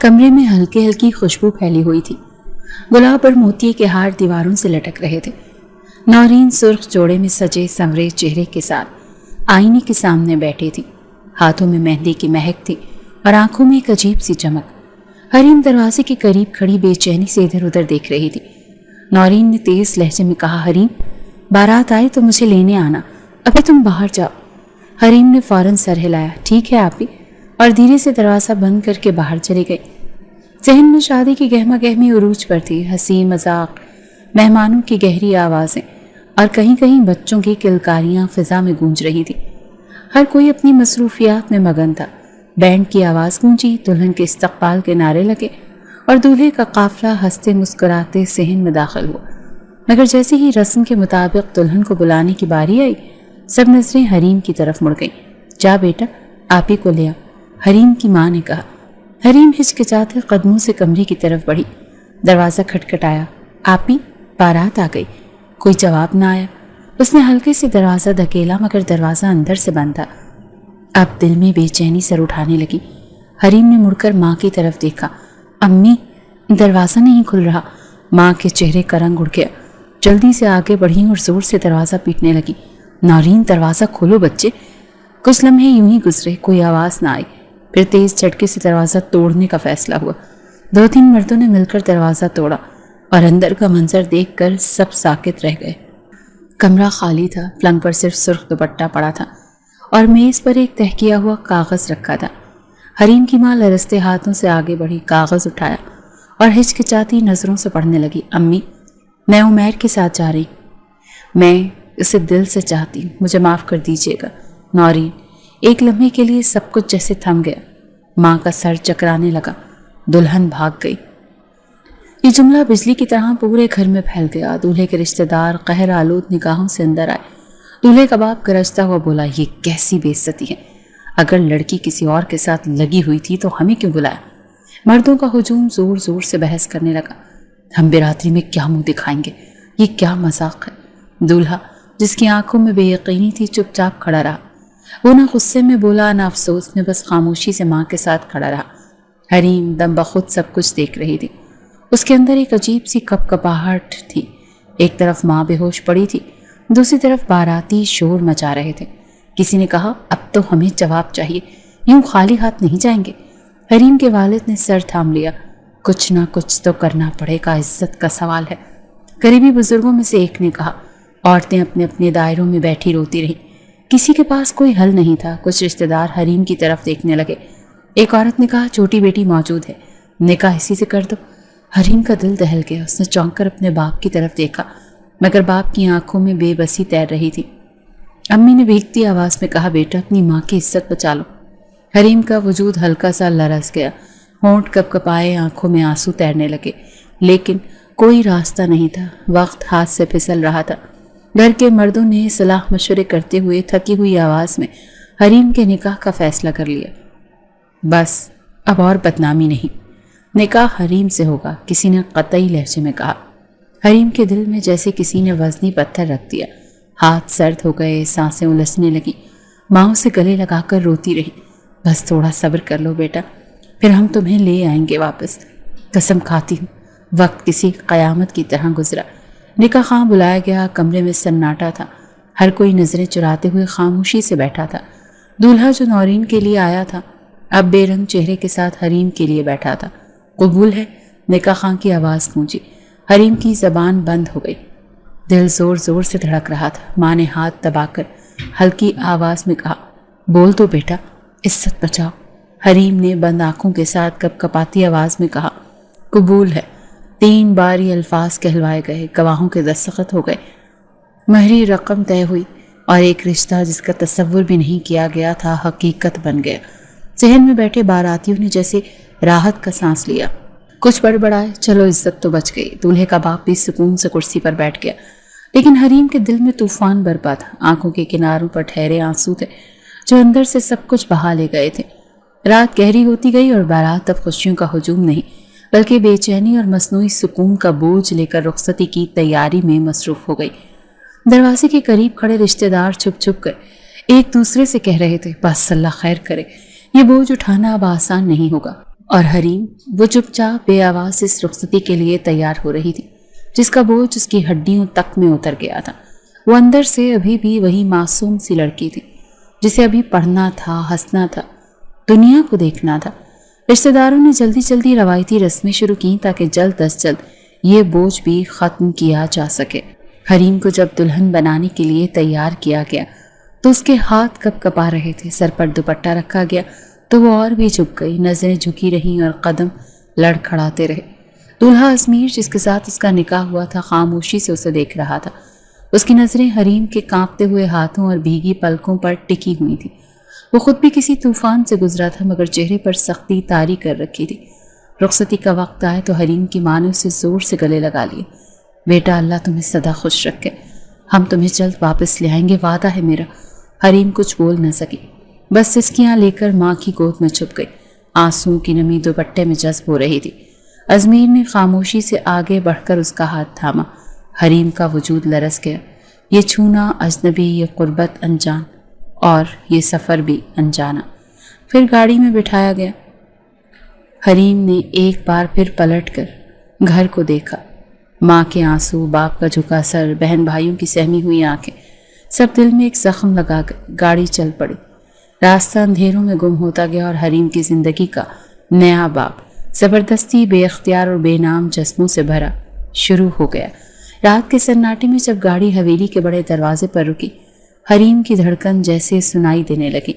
کمرے میں ہلکی ہلکی خوشبو پھیلی ہوئی تھی۔ گلاب اور موتی کے ہار دیواروں سے لٹک رہے تھے۔ نورین سرخ جوڑے میں سجے سنورے چہرے کے ساتھ آئینے کے سامنے بیٹھی تھی۔ ہاتھوں میں مہندی کی مہک تھی اور آنکھوں میں ایک عجیب سی چمک۔ حریم دروازے کے قریب کھڑی بے چینی سے ادھر ادھر دیکھ رہی تھی۔ نورین نے تیز لہجے میں کہا، حریم بارات آئے تو مجھے لینے آنا، ابھی تم باہر جاؤ۔ حریم نے فوراً سر ہلایا، ٹھیک ہے آپی، اور دھیرے سے دروازہ بند کر کے باہر چلی گئی۔ ذہن میں شادی کی گہما گہمی عروج پر تھی، ہنسی مذاق، مہمانوں کی گہری آوازیں اور کہیں کہیں بچوں کی کلکاریاں فضا میں گونج رہی تھی۔ ہر کوئی اپنی مصروفیات میں مگن تھا۔ بینڈ کی آواز گونجی، دلہن کے استقبال کے نعرے لگے اور دولہے کا قافلہ ہنستے مسکراتے صحن میں داخل ہوا۔ مگر جیسے ہی رسم کے مطابق دلہن کو بلانے کی باری آئی، سب نظریں حریم کی طرف مڑ گئیں۔ جا بیٹا، آپی کو لے آ، حریم کی ماں نے کہا۔ حریم ہچکچاتے قدموں سے کمرے کی طرف بڑھی۔ دروازہ کھٹکھٹایا، آپی بارات آ گئی۔ کوئی جواب نہ آیا۔ اس نے ہلکے سے دروازہ دھکیلا مگر دروازہ اندر سے بند تھا۔ اب دل میں بے چینی سر اٹھانے لگی۔ حریم نے مڑ کر ماں کی طرف دیکھا۔ امی، دروازہ نہیں کھل رہا۔ ماں کے چہرے کا رنگ اڑ گیا۔ جلدی سے آگے بڑھی اور زور سے دروازہ پیٹنے لگی۔ نورین دروازہ کھولو بچے۔ کچھ لمحے یوں ہی گزرے، کوئی آواز نہ آئی۔ پھر تیز جھٹکے سے دروازہ توڑنے کا فیصلہ ہوا۔ 2-3 مردوں نے مل کر دروازہ توڑا اور اندر کا منظر دیکھ کر سب ساکت رہ گئے۔ کمرہ خالی تھا، پلنگ پر صرف سرخ دوپٹہ پڑا تھا اور میز پر ایک تہہ کیا ہوا کاغذ رکھا تھا۔ حریم کی ماں لرزتے ہاتھوں سے آگے بڑھی، کاغذ اٹھایا اور ہچکچاتی نظروں سے پڑھنے لگی۔ امی، میں عمیر کے ساتھ جا رہی ہوں۔ میں اسے دل سے چاہتی ہوں، مجھے معاف کر دیجیے گا۔ نورین، ایک لمحے کے لیے سب کچھ جیسے تھم گیا۔ ماں کا سر چکرانے لگا۔ دلہن بھاگ گئی۔ یہ جملہ بجلی کی طرح پورے گھر میں پھیل گیا۔ دولہے کے رشتہ دار قہر آلود نگاہوں سے اندر آئے۔ دولہے کا باپ گرجتا ہوا بولا، یہ کیسی بے عزتی ہے؟ اگر لڑکی کسی اور کے ساتھ لگی ہوئی تھی تو ہمیں کیوں بلایا؟ مردوں کا ہجوم زور زور سے بحث کرنے لگا۔ ہم برادری میں کیا منہ دکھائیں گے؟ یہ کیا مذاق ہے؟ دولہا، جس کی آنکھوں میں بے یقینی تھی، چپ چاپ کھڑا رہا۔ وہ نہ غصے میں بولا نہ افسوس میں، بس خاموشی سے ماں کے ساتھ کھڑا رہا۔ حریم دم بخود سب کچھ دیکھ رہی تھی۔ اس کے اندر ایک عجیب سی کپ کپاہٹ تھی۔ ایک طرف ماں بے ہوش پڑی تھی، دوسری طرف باراتی شور مچا رہے تھے۔ کسی نے کہا، اب تو ہمیں جواب چاہیے، یوں خالی ہاتھ نہیں جائیں گے۔ حریم کے والد نے سر تھام لیا۔ کچھ نہ کچھ تو کرنا پڑے گا، عزت کا سوال ہے۔ قریبی بزرگوں میں سے ایک نے کہا۔ عورتیں اپنے اپنے دائروں میں بیٹھی روتی رہیں۔ کسی کے پاس کوئی حل نہیں تھا۔ کچھ رشتہ دار حریم کی طرف دیکھنے لگے۔ ایک عورت نے کہا، چھوٹی بیٹی موجود ہے، نکاح اسی سے کر دو۔ حریم کا دل دہل گیا۔ اس نے چونک کر اپنے باپ کی طرف دیکھا مگر باپ کی آنکھوں میں بے بسی تیر رہی تھی۔ امی نے بھیگتی آواز میں کہا، بیٹا اپنی ماں کی عزت بچا لو۔ حریم کا وجود ہلکا سا لرز گیا، ہونٹ کپ کپائے، آنکھوں میں آنسو تیرنے لگے، لیکن کوئی راستہ نہیں تھا۔ وقت ہاتھ سے پھسل رہا تھا۔ گھر کے مردوں نے صلاح مشورے کرتے ہوئے تھکی ہوئی آواز میں حریم کے نکاح کا فیصلہ کر لیا۔ بس اب اور بدنامی نہیں، نکاح حریم سے ہوگا، کسی نے قطعی لہجے میں کہا۔ حریم کے دل میں جیسے کسی نے وزنی پتھر رکھ دیا۔ ہاتھ سرد ہو گئے، سانسیں الجھنے لگیں۔ ماں اسے گلے لگا کر روتی رہی۔ بس تھوڑا صبر کر لو بیٹا، پھر ہم تمہیں لے آئیں گے واپس۔ قسم کھاتی ہوں، وقت کسی قیامت کی طرح گزرا۔ نکاح خواہ بلایا گیا۔ کمرے میں سناٹا تھا۔ ہر کوئی نظریں چراتے ہوئے خاموشی سے بیٹھا تھا۔ دولہا جو نورین کے لیے آیا تھا اب بے رنگ چہرے کے ساتھ حریم کے لیے بیٹھا تھا۔ قبول ہے؟ نکاح خواہ کی آواز گونجی۔ حریم کی زبان بند ہو گئی۔ دل زور زور سے دھڑک رہا تھا۔ ماں نے ہاتھ دبا کر ہلکی آواز میں کہا، بول دو بیٹا، عزت بچاؤ۔ حریم نے بند آنکھوں کے ساتھ کپ کپاتی آواز میں کہا، قبول ہے۔ 3 بار یہ الفاظ کہلوائے گئے، گواہوں کے دستخط ہو گئے، مہری رقم طے ہوئی اور ایک رشتہ جس کا تصور بھی نہیں کیا گیا تھا حقیقت بن گیا۔ ذہن میں بیٹھے باراتیوں نے جیسے راحت کا سانس لیا۔ کچھ بڑبڑائے، چلو عزت تو بچ گئی۔ دولہے کا باپ بھی سکون سے کرسی پر بیٹھ گیا، لیکن حریم کے دل میں طوفان برپا تھا۔ آنکھوں کے کناروں پر ٹھہرے آنسو تھے جو اندر سے سب کچھ بہا لے گئے تھے۔ رات گہری ہوتی گئی اور بارات اب خوشیوں کا ہجوم نہیں بلکہ بے چینی اور مصنوعی سکون کا بوجھ لے کر رخصتی کی تیاری میں مصروف ہو گئی۔ دروازے کے قریب کھڑے رشتہ دار چھپ چھپ کر ایک دوسرے سے کہہ رہے تھے، بس اللہ خیر کرے، یہ بوجھ اٹھانا اب آسان نہیں ہوگا۔ اور حریم وہ چپ چاپ بے آواز اس رخصتی کے لیے تیار ہو رہی تھی جس کا بوجھ اس کی ہڈیوں تک میں اتر گیا تھا۔ وہ اندر سے ابھی بھی وہی معصوم سی لڑکی تھی جسے ابھی پڑھنا تھا، ہنسنا تھا، دنیا کو دیکھنا تھا۔ رشتہ داروں نے جلدی جلدی روایتی رسمیں شروع کی تاکہ جلد از جلد یہ بوجھ بھی ختم کیا جا سکے۔ حریم کو جب دلہن بنانے کے لیے تیار کیا گیا تو اس کے ہاتھ کپ کپا رہے تھے، سر پر دوپٹہ رکھا گیا تو وہ اور بھی جھک گئی، نظریں جھکی رہیں اور قدم لڑکھڑاتے رہے۔ دولہا ازمیر جس کے ساتھ اس کا نکاح ہوا تھا خاموشی سے اسے دیکھ رہا تھا۔ اس کی نظریں حریم کے کانپتے ہوئے ہاتھوں اور بھیگی پلکوں پر ٹکی ہوئی تھی۔ وہ خود بھی کسی طوفان سے گزرا تھا مگر چہرے پر سختی طاری کر رکھی تھی۔ رخصتی کا وقت آئے تو حریم کی ماں نے اسے زور سے گلے لگا لیے۔ بیٹا اللہ تمہیں سدا خوش رکھے، ہم تمہیں جلد واپس لے آئیں گے، وعدہ ہے میرا۔ حریم کچھ بول نہ سکی، بس سسکیاں لے کر ماں کی گود میں چھپ گئی۔ آنسوں کی نمی دوپٹے میں جذب ہو رہی تھی۔ ازمیر نے خاموشی سے آگے بڑھ کر اس کا ہاتھ تھاما۔ حریم کا وجود لرز گیا۔ یہ چھونا اجنبی، یہ قربت انجان، اور یہ سفر بھی انجانا۔ پھر گاڑی میں بٹھایا گیا۔ حریم نے ایک بار پھر پلٹ کر گھر کو دیکھا۔ ماں کے آنسو، باپ کا جھکا سر، بہن بھائیوں کی سہمی ہوئی آنکھیں، سب دل میں ایک زخم لگا کر گاڑی چل پڑی۔ راستہ اندھیروں میں گم ہوتا گیا اور حریم کی زندگی کا نیا باب زبردستی، بے اختیار اور بے نام جذبوں سے بھرا شروع ہو گیا۔ رات کے سناٹے میں جب گاڑی حویلی کے بڑے دروازے پر رکی، حریم کی دھڑکن جیسے سنائی دینے لگی۔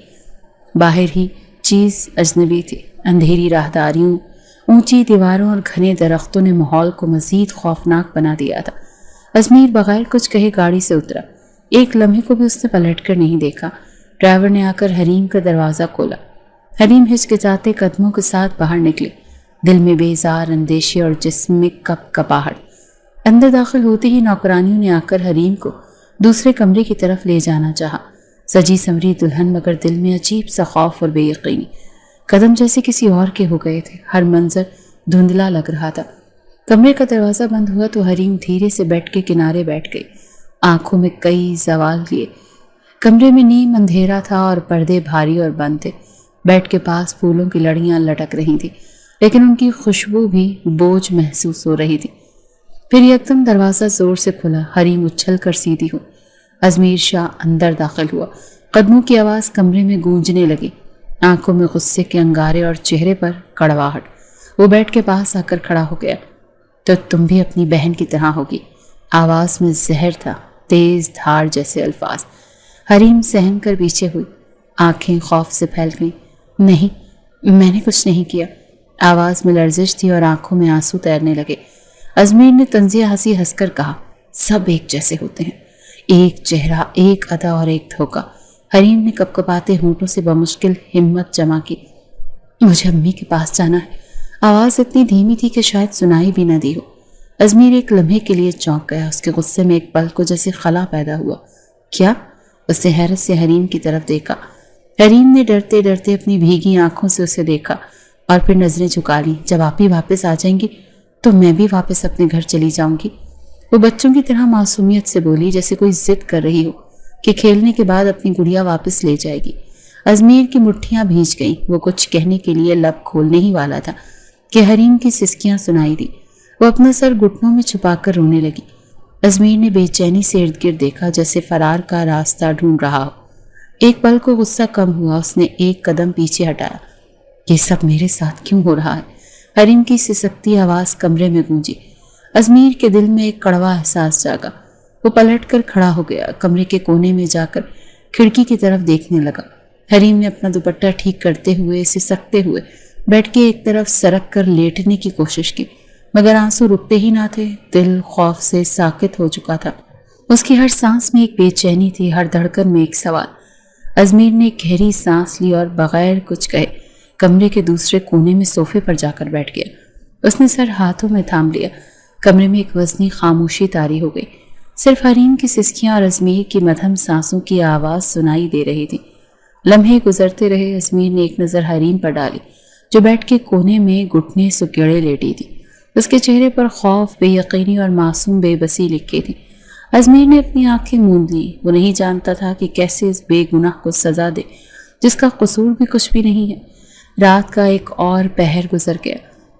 باہر ہی چیز اجنبی تھی۔ اندھیری راہداریوں، اونچی دیواروں اور گھنے درختوں نے ماحول کو مزید خوفناک بنا دیا تھا۔ ازمیر بغیر کچھ کہے گاڑی سے اترا۔ ایک لمحے کو بھی اس نے پلٹ کر نہیں دیکھا۔ ڈرائیور نے آ کر حریم کا دروازہ کھولا۔ حریم ہچکچاتے قدموں کے ساتھ باہر نکلی، دل میں بیزار اندیشے اور جسم میں کپ کپاہٹ۔ اندر داخل ہوتے ہی نوکرانیوں نے آ کر حریم کو دوسرے کمرے کی طرف لے جانا چاہا۔ سجی سمری دلہن مگر دل میں عجیب سا خوف اور بے یقینی۔ قدم جیسے کسی اور کے ہو گئے تھے، ہر منظر دھندلا لگ رہا تھا۔ کمرے کا دروازہ بند ہوا تو حریم دھیرے سے بیٹھ کے کنارے بیٹھ گئی، آنکھوں میں کئی زوال لیے۔ کمرے میں نیم اندھیرا تھا اور پردے بھاری اور بند تھے۔ بیڈ کے پاس پھولوں کی لڑیاں لٹک رہی تھیں، لیکن ان کی خوشبو بھی بوجھ محسوس ہو رہی تھی۔ پھر یکدم دروازہ زور سے کھلا، حریم اچھل کر سیدھی ہو۔ ازمیر شاہ اندر داخل ہوا۔ قدموں کی آواز کمرے میں گونجنے لگی، آنکھوں میں غصے کے انگارے اور چہرے پر کڑواہٹ۔ وہ بیڈ کے پاس آ کر کھڑا ہو گیا۔ تو تم بھی اپنی بہن کی طرح ہوگی۔ آواز میں زہر تھا، تیز دھار جیسے الفاظ۔ حریم سہم کر پیچھے ہوئی، آنکھیں خوف سے پھیل گئیں۔ نہیں، میں نے کچھ نہیں کیا۔ آواز میں لرزش تھی اور آنکھوں میں آنسو تیرنے لگے۔ ازمیر نے طنزیہ ہنسی ہنس کر کہا، سب ایک جیسے ہوتے ہیں، ایک چہرہ، ایک ادا اور ایک دھوکہ۔ حریم نے کپ کپاتے ہونٹوں سے بمشکل ہمت جمع کی، مجھے امی کے پاس جانا ہے۔ آواز اتنی دھیمی تھی کہ شاید سنائی بھی نہ دی ہو۔ ازمیر ایک لمحے کے لیے چونک گیا، اس کے غصے میں ایک پل کو جیسے خلا پیدا ہوا۔ کیا؟ اس نے حیرت سے حریم کی طرف دیکھا۔ حریم نے ڈرتے ڈرتے اپنی بھیگی آنکھوں سے اسے دیکھا اور پھر نظریں جھکا لیں۔ جب آپ ہی واپس آ جائیں گی تو میں بھی واپس اپنے گھر چلی جاؤں گی۔ وہ بچوں کی طرح معصومیت سے بولی، جیسے کوئی ضد کر رہی ہو کہ کھیلنے کے بعد اپنی گڑیا واپس لے جائے گی۔ ازمیر کی مٹھیاں بھیج گئیں۔ وہ کچھ کہنے کے لیے لب کھولنے ہی والا تھا کہ حریم کی سسکیاں سنائی دی۔ وہ اپنا سر گھٹنوں میں چھپا کر رونے لگی۔ ازمیر نے بے چینی سے ارد گرد دیکھا، جیسے فرار کا راستہ ڈھونڈ رہا ہو۔ ایک پل کو غصہ کم ہوا، اس نے ایک قدم پیچھے ہٹایا۔ یہ سب میرے ساتھ کیوں ہو رہا ہے؟ حریم کی سسکتی آواز کمرے میں گونجی۔ ازمیر کے دل میں ایک کڑوا احساس جاگا۔ وہ پلٹ کر کھڑا ہو گیا، کمرے کے کونے میں جا کر کھڑکی کی طرف دیکھنے لگا۔ حریم نے اپنا دوپٹہ ٹھیک کرتے ہوئے، سسکتے ہوئے بیٹھ کے ایک طرف سرک کر لیٹنے کی کوشش کی، مگر آنسو رکتے ہی نہ تھے۔ دل خوف سے ساکت ہو چکا تھا۔ اس کی ہر سانس میں ایک بے چینی تھی، ہر دھڑکن میں ایک سوال۔ ازمیر نے ایک گہری سانس لی اور بغیر کچھ کہے کمرے کے دوسرے کونے میں صوفے پر جا کر بیٹھ گیا۔ اس نے سر ہاتھوں میں تھام لیا۔ کمرے میں ایک وزنی خاموشی طاری ہو گئی۔ صرف حریم کی سسکیاں اور ازمیر کی مدھم سانسوں کی آواز سنائی دے رہی تھی۔ لمحے گزرتے رہے۔ ازمیر نے ایک نظر حریم پر ڈالی، جو بیٹھ کے کونے میں گھٹنے سکیڑے لیٹی تھی۔ اس کے چہرے پر خوف، بے یقینی اور معصوم بے بسی لکھی تھی۔ ازمیر نے اپنی آنکھیں موند لیں۔ وہ نہیں جانتا تھا کہ کیسے اس بے گناہ کو سزا دے جس کا قصور بھی کچھ بھی نہیں ہے۔ رات کا ایک اور پہر گزر گیا،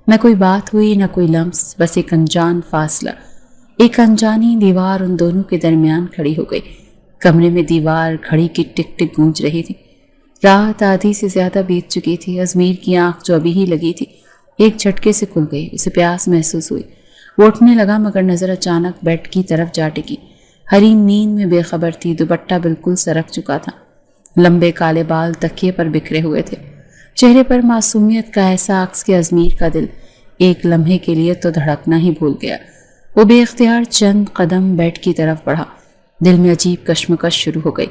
نہ کوئی بات ہوئی نہ کوئی لمس، بس ایک انجان فاصلہ، ایک انجانی دیوار ان دونوں کے درمیان کھڑی ہو گئی۔ کمرے میں دیوار گھڑی کی ٹک ٹک گونج رہی تھی۔ رات آدھی سے زیادہ بیت چکی تھی۔ ازمیر کی آنکھ جو ابھی ہی لگی تھی ایک جھٹکے سے کھل گئی۔ اسے پیاس محسوس ہوئی، وہ اٹھنے لگا مگر نظر اچانک بیڈ کی طرف جا ٹکی۔ حریم نیند میں بے خبر تھی، دوپٹہ بالکل سرک چکا تھا، لمبے کالے بال تکیے پر بکھرے ہوئے تھے، چہرے پر معصومیت کا ایسا عکس کہ ازمیر کا دل ایک لمحے کے لیے تو دھڑکنا ہی بھول گیا۔ وہ بے اختیار چند قدم بیڈ کی طرف بڑھا، دل میں عجیب کشمکش شروع ہو گئی۔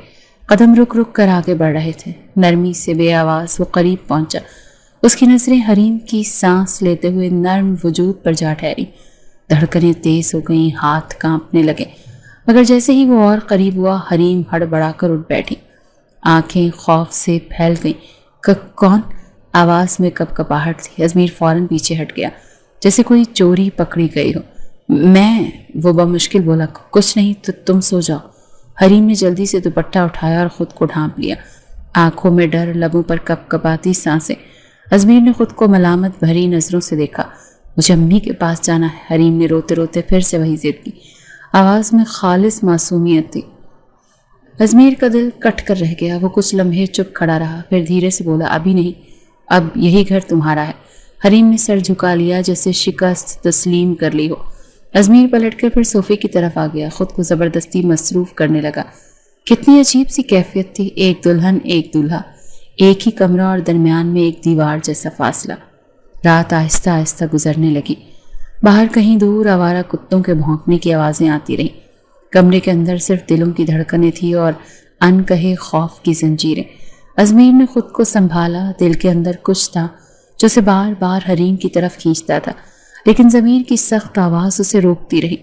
قدم رک رک کر آگے بڑھ رہے تھے، نرمی سے بے آواز وہ قریب پہنچا۔ اس کی نظریں حریم کی سانس لیتے ہوئے نرم وجود پر جا ٹھہری، دھڑکنیں تیز ہو گئیں، ہاتھ کانپنے لگے، مگر جیسے ہی وہ اور قریب ہوا حریم ہڑبڑا کر اٹھ بیٹھی، آنکھیں خوف سے پھیل گئیں۔ کون؟ آواز میں کپ کپاہٹ تھی۔ ازمیر فوراً پیچھے ہٹ گیا جیسے کوئی چوری پکڑی گئی ہو۔ میں، وہ بمشکل بولا، کچھ نہیں، تو تم سو جاؤ۔ حریم نے جلدی سے دوپٹہ اٹھایا اور خود کو ڈھانپ لیا، آنکھوں میں ڈر، لبوں پر کپ کپاتی سانسیں۔ ازمیر نے خود کو ملامت بھری نظروں سے دیکھا۔ مجھے امی کے پاس جانا ہے، حریم نے روتے روتے پھر سے وہی ضد کی، آواز میں خالص معصومیت تھی۔ ازمیر کا دل کٹ کر رہ گیا، وہ کچھ لمحے چپ کھڑا رہا، پھر دھیرے سے بولا، ابھی نہیں، اب یہی گھر تمہارا ہے۔ حریم نے سر جھکا لیا جیسے شکست تسلیم کر لی ہو۔ ازمیر پلٹ کر پھر صوفے کی طرف آ گیا، خود کو زبردستی مصروف کرنے لگا۔ کتنی عجیب سی کیفیت تھی، ایک دلہن ایک دولہا، ایک ہی کمرہ اور درمیان میں ایک دیوار جیسا فاصلہ۔ رات آہستہ آہستہ گزرنے لگی، باہر کہیں دور آوارہ کتوں کے بھونکنے کی آوازیں آتی رہیں، کمرے کے اندر صرف دلوں کی دھڑکنیں تھی اور ان کہے خوف کی زنجیریں۔ ازمیر نے خود کو سنبھالا، دل کے اندر کچھ تھا جو اسے بار بار حریم کی طرف کھینچتا تھا، لیکن ضمیر کی سخت آواز اسے روکتی رہی۔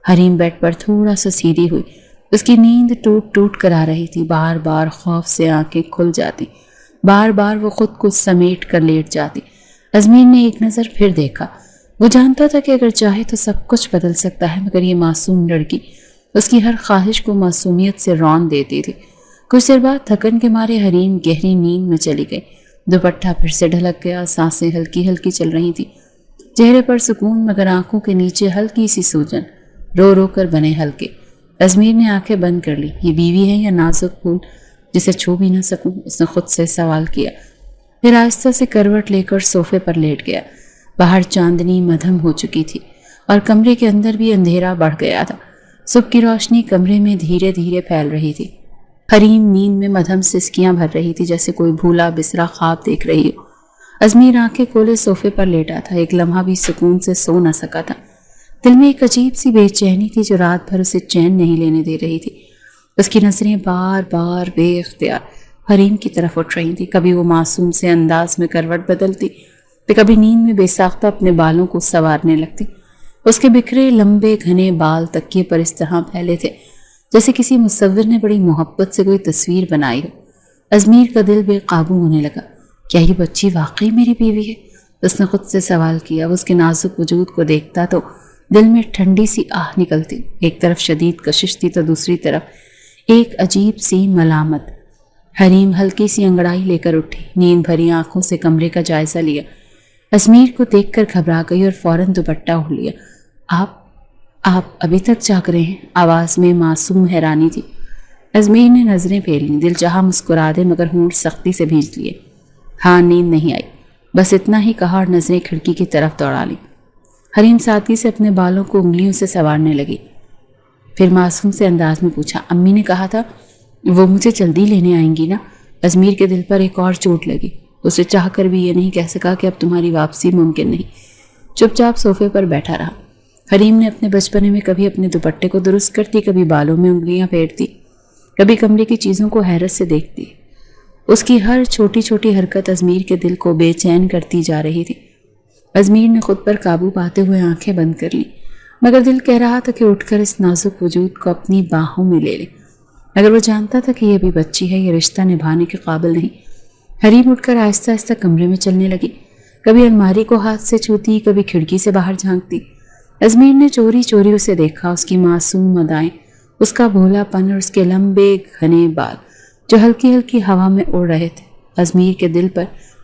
حریم بیڈ پر تھوڑا سا سیدھی ہوئی، اس کی نیند ٹوٹ ٹوٹ کر آ رہی تھی، بار بار خوف سے آنکھیں کھل جاتی، بار بار وہ خود کو سمیٹ کر لیٹ جاتی۔ ازمیر نے ایک نظر پھر دیکھا، وہ جانتا تھا کہ اگر چاہے تو سب کچھ بدل سکتا ہے، مگر یہ معصوم لڑکی اس کی ہر خواہش کو معصومیت سے رون دیتی تھی۔ کچھ دیر بعد تھکن کے مارے حریم گہری نیند میں چلی گئی، دوپٹہ پھر سے ڈھلک گیا، سانسیں ہلکی ہلکی چل رہی تھی، چہرے پر سکون مگر آنکھوں کے نیچے ہلکی سی سوجن، رو رو کر بنے ہلکے۔ ازمیر نے آنکھیں بند کر لی، یہ بیوی ہے یا نازک پھول جسے چھو بھی نہ سکوں؟ اس نے خود سے سوال کیا، پھر آہستہ سے کروٹ لے کر صوفے پر لیٹ گیا۔ باہر چاندنی مدھم ہو چکی تھی اور کمرے کے اندر بھی اندھیرا بڑھ گیا تھا، صبح کی روشنی کمرے میں دھیرے دھیرے پھیل رہی تھی۔ حریم نیند میں مدھم سسکیاں بھر رہی تھی جیسے کوئی بھولا بسرا خواب دیکھ رہی ہو۔ ازمیر آنکھیں کھولے صوفے پر لیٹا تھا، ایک لمحہ بھی سکون سے سو نہ سکا تھا، دل میں ایک عجیب سی بے چینی تھی جو رات بھر اسے چین نہیں لینے دے رہی تھی۔ اس کی نظریں بار بار بے اختیار حریم کی طرف اٹھ رہی تھی، کبھی وہ معصوم سے انداز میں کروٹ بدلتی تو کبھی نیند میں بے ساختہ اپنے بالوں کو سنوارنے لگتی۔ اس کے بکھرے لمبے گھنے بال تکیے پر اس طرح پھیلے تھے جیسے کسی مصور نے بڑی محبت سے کوئی تصویر بنائی ہو۔ ازمیر کا دل بے قابو ہونے لگا، کیا یہ بچی واقعی میری بیوی ہے؟ اس نے خود سے سوال کیا۔ وہ اس کے نازک وجود کو دیکھتا تو دل میں ٹھنڈی سی آہ نکلتی، ایک طرف شدید کشش تھی تو دوسری طرف ایک عجیب سی ملامت۔ حریم ہلکی سی انگڑائی لے کر اٹھی، نیند بھری آنکھوں سے کمرے کا جائزہ لیا، ازمیر کو دیکھ کر گھبرا گئی اور فوراً دوپٹہ اڑ لیا۔ آپ ابھی تک جاگ رہے ہیں؟ آواز میں معصوم حیرانی تھی۔ ازمیر نے نظریں پھیر لیں، دل چاہا مسکرا دے مگر ہونٹ سختی سے بھینچ لیے۔ ہاں، نیند نہیں آئی، بس اتنا ہی کہا اور نظریں کھڑکی کی طرف دوڑا لیں۔ حریم سادگی سے اپنے بالوں کو انگلیوں سے سنوارنے لگی، پھر معصوم سے انداز میں پوچھا، امی نے کہا تھا وہ مجھے جلدی لینے آئیں گی نا؟ ازمیر کے دل پر ایک اور چوٹ لگی، اسے چاہ کر بھی یہ نہیں کہہ سکا کہ اب تمہاری واپسی ممکن نہیں۔ چپ چاپ صوفے پر بیٹھا رہا۔ حریم نے اپنے بچپنے میں کبھی اپنے دوپٹے کو درست کرتی، کبھی بالوں میں انگلیاں پھیرتی، کبھی کمرے کی چیزوں کو حیرت سے دیکھتی۔ اس کی ہر چھوٹی چھوٹی حرکت ازمیر کے دل کو بے چین کرتی جا رہی تھی۔ ازمیر نے خود پر قابو پاتے ہوئے آنکھیں بند کر لیں، مگر دل کہہ رہا تھا کہ اٹھ کر اس نازک وجود کو اپنی باہوں میں لے لے، مگر وہ جانتا تھا کہ یہ بھی بچی ہے، یہ رشتہ نبھانے کے قابل نہیں۔ حریم اٹھ کر آہستہ آہستہ کمرے میں چلنے لگی، کبھی الماری کو ہاتھ سے چھوتی، کبھی کھڑکی سے باہر جھانکتی۔ ازمیر نے چوری چوری اسے دیکھا، اس کی معصوم ادائیں، اس کا بھولا پن اور اس کے لمبے گھنے بال جو ہلکی ہلکی ہوا میں اڑ رہے تھے۔ ازمیر کے دل پر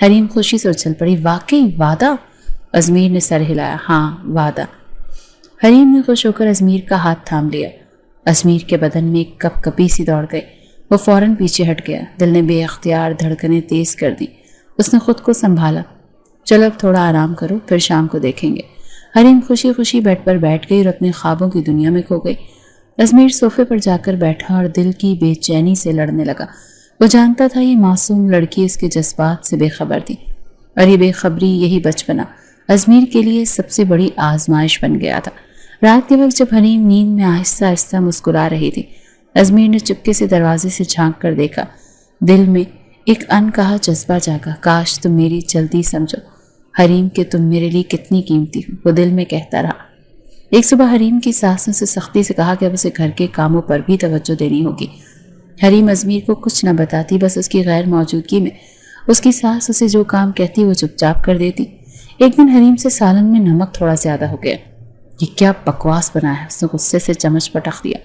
حریم خوشی سے اچھل پڑی۔ واقعی وعدہ؟ ازمیر نے سر ہلایا۔ ہاں وعدہ۔ حریم نے خوش ہو کر ازمیر کا ہاتھ تھام لیا۔ ازمیر کے بدن میں ایک کپ کپی سی دوڑ گئی۔ وہ فوراً پیچھے ہٹ گیا۔ دل نے بے اختیار دھڑکنیں تیز کر دی۔ اس نے خود کو سنبھالا۔ چل اب تھوڑا آرام کرو، پھر شام کو دیکھیں گے۔ حریم خوشی خوشی بیڈ پر بیٹھ گئی اور اپنے خوابوں کی دنیا میں کھو گئی۔ ازمیر صوفے پر جا کر بیٹھا اور دل کی بے چینی سے لڑنے لگا۔ وہ جانتا تھا یہ معصوم لڑکی اس کے جذبات سے بے خبر تھی، اور یہ بے خبری، یہی بچپنا ازمیر کے لیے سب سے بڑی آزمائش بن گیا تھا۔ رات کے وقت جب حریم نیند میں آہستہ آہستہ مسکرا رہی تھی، ازمیر نے چپکے سے دروازے سے جھانک کر دیکھا۔ دل میں ایک انکہا جذبہ جاگا، کاش تم میری جلدی سمجھو حریم کہ تم میرے لیے کتنی قیمتی ہو، وہ دل میں کہتا رہا۔ ایک صبح حریم کی ساس نے اسے سختی سے کہا کہ اب اسے گھر کے کاموں پر بھی توجہ دینی ہوگی۔ حریم ازمیر کو کچھ نہ بتاتی، بس اس کی غیر موجودگی میں اس کی ساس اسے جو کام کہتی وہ چپ چاپ کر دیتی۔ ایک دن حریم سے سالن میں نمک تھوڑا زیادہ ہو گیا۔ یہ کیا بکواس بنا ہے، اس نے غصے سے چمچ پٹخ دیا۔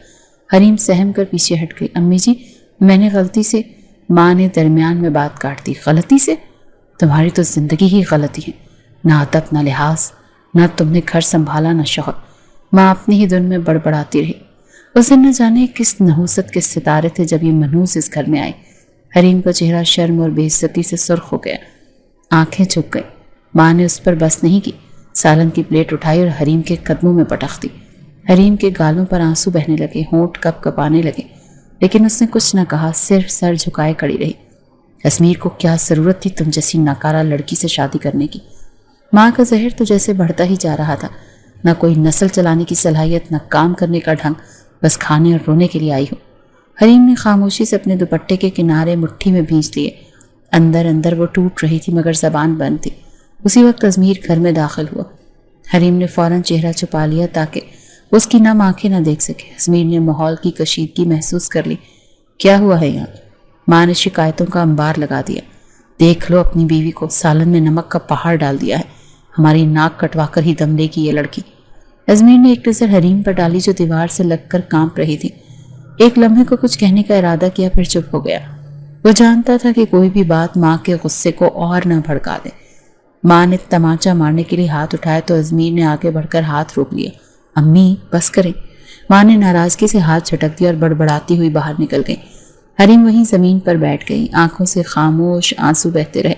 حریم سہم کر پیچھے ہٹ گئی۔ امی جی میں نے غلطی سے، ماں نے درمیان میں بات کاٹ دی۔ غلطی سے؟ تمہاری تو زندگی ہی غلطی ہے، نہ ادب نہ لحاظ، نہ تم نے گھر سنبھالا نہ شوہر۔ ماں اپنی ہی دن میں بڑبڑاتی رہی۔ اس دن نہ جانے کس نحوست کے ستارے تھے جب یہ منحوس اس گھر میں آئی۔ حریم کا چہرہ شرم اور بے عزتی سے سرخ ہو گیا، آنکھیں جھک گئی۔ ماں نے اس پر بس نہیں کی، سالن کی پلیٹ اٹھائی اور حریم کے قدموں میں پٹخ دی۔ حریم کے گالوں پر آنسو بہنے لگے، ہونٹ کپ کپانے لگے، لیکن اس نے کچھ نہ کہا، صرف سر جھکائے کھڑی رہی۔ ازمیر کو کیا ضرورت تھی تم جیسی ناکارہ لڑکی سے شادی کرنے کی؟ ماں کا زہر تو جیسے بڑھتا ہی جا رہا تھا، نہ کوئی نسل چلانے کی صلاحیت، نہ کام کرنے کا ڈھنگ، بس کھانے اور رونے کے لیے آئی ہو۔ حریم نے خاموشی سے اپنے دوپٹے کے کنارے مٹھی میں بھینچ لیے۔ اندر اندر وہ ٹوٹ رہی تھی مگر زبان بند تھی۔ اسی وقت ازمیر گھر میں داخل ہوا۔ حریم نے فوراً چہرہ چھپا لیا تاکہ اس کی نم آنکھیں نہ دیکھ سکے۔ ازمیر نے ماحول کی کشیدگی محسوس کر لی۔ کیا ہوا ہے یہاں؟ ماں نے شکایتوں کا انبار لگا دیا۔ دیکھ لو اپنی بیوی کو، سالن میں نمک کا پہاڑ ڈال دیا ہے، ہماری ناک کٹوا کر ہی دم لے گی یہ لڑکی۔ ازمیر نے ایک نظر حریم پر ڈالی جو دیوار سے لگ کر کانپ رہی تھی۔ ایک لمحے کو کچھ کہنے کا ارادہ کیا، پھر چپ ہو گیا۔ وہ جانتا تھا کہ کوئی بھی بات ماں کے غصے کو اور نہ بھڑکا دے۔ ماں نے تمانچہ مارنے کے لیے ہاتھ اٹھایا تو ازمیر نے آگے بڑھ کر ہاتھ روک لیا۔ امی بس کریں۔ ماں نے ناراضگی سے ہاتھ جھٹک دیا اور بڑبڑاتی ہوئی باہر نکل گئی۔ حریم وہیں زمین پر بیٹھ گئی، آنکھوں سے خاموش آنسو بہتے رہے۔